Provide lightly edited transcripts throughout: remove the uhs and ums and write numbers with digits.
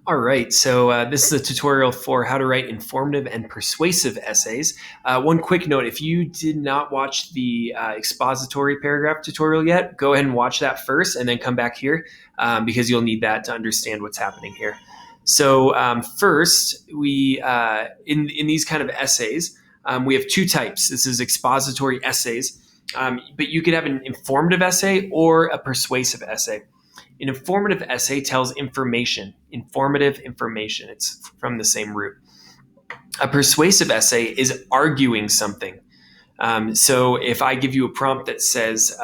All right, so this is a tutorial for how to write informative and persuasive essays. One quick note, if you did not watch the expository paragraph tutorial yet, go ahead and watch that first and then come back here because you'll need that to understand what's happening here. So first, we in these kind of essays, we have two types. This is expository essays, but you could have an informative essay or a persuasive essay. An informative essay tells informative information. It's from the same root. A persuasive essay is arguing something. So if I give you a prompt that says,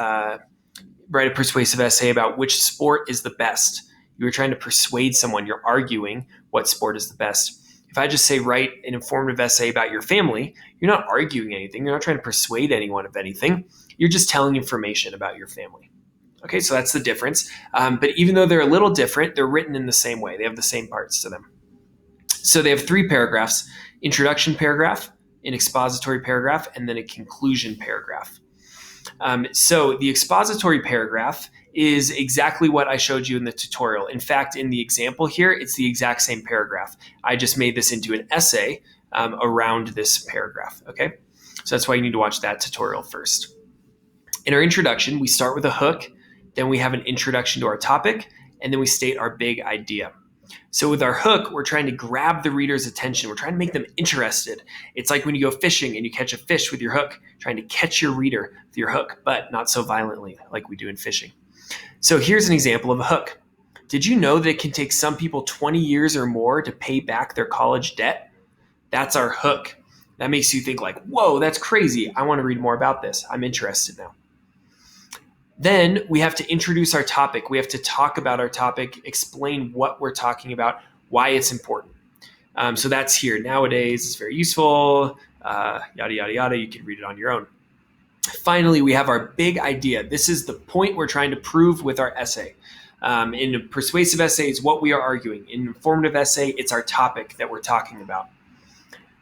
write a persuasive essay about which sport is the best, you're trying to persuade someone, you're arguing what sport is the best. If I just say, write an informative essay about your family, you're not arguing anything. You're not trying to persuade anyone of anything. You're just telling information about your family. Okay, so that's the difference. But even though they're a little different, they're written in the same way. They have the same parts to them. So they have three paragraphs: introduction paragraph, an expository paragraph, and then a conclusion paragraph. So the expository paragraph is exactly what I showed you in the tutorial. In fact, in the example here, it's the exact same paragraph. I just made this into an essay around this paragraph. Okay, so that's why you need to watch that tutorial first. In our introduction, we start with a hook. Then we have an introduction to our topic, and then we state our big idea. So with our hook, we're trying to grab the reader's attention. We're trying to make them interested. It's like when you go fishing and you catch a fish with your hook, trying to catch your reader with your hook, but not so violently like we do in fishing. So here's an example of a hook. Did you know that it can take some people 20 years or more to pay back their college debt? That's our hook. That makes you think like, whoa, that's crazy. I want to read more about this. I'm interested now. Then we have to introduce our topic. We have to talk about our topic, explain what we're talking about, why it's important. So that's here. Nowadays, it's very useful, yada, yada, yada. You can read it on your own. Finally, we have our big idea. This is the point we're trying to prove with our essay. In a persuasive essay, it's what we are arguing. In an informative essay, it's our topic that we're talking about.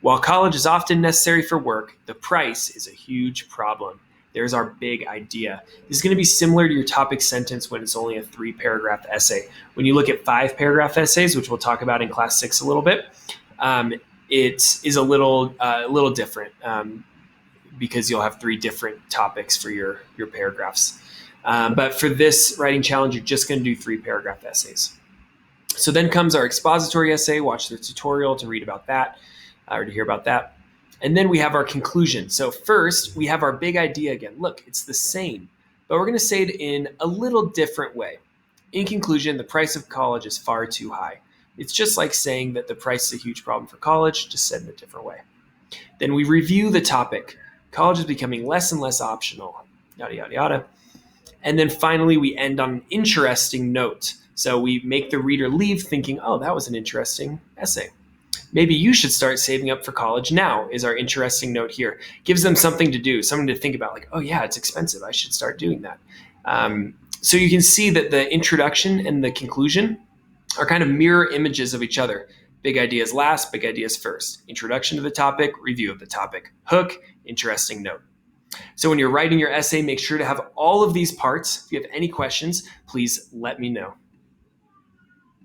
While college is often necessary for work, the price is a huge problem. There's our big idea. This is going to be similar to your topic sentence when it's only a 3-paragraph essay. When you look at 5-paragraph essays, which we'll talk about in class 6 a little bit, it is a little different because you'll have 3 different topics for your paragraphs. But for this writing challenge, you're just going to do 3-paragraph essays. So then comes our expository essay. Watch the tutorial to read about that or to hear about that. And then we have our conclusion. So first, we have our big idea again. Look, it's the same, but we're going to say it in a little different way. In conclusion, the price of college is far too high. It's just like saying that the price is a huge problem for college, just said in a different way. Then we review the topic. College is becoming less and less optional, yada, yada, yada. And then finally, we end on an interesting note. So we make the reader leave thinking, oh, that was an interesting essay. Maybe you should start saving up for college now is our interesting note here. Gives them something to do, something to think about, like, oh yeah, it's expensive. I should start doing that. So you can see that the introduction and the conclusion are kind of mirror images of each other. Big ideas last, big ideas first. Introduction to the topic, review of the topic. Hook, interesting note. So when you're writing your essay, make sure to have all of these parts. If you have any questions, please let me know.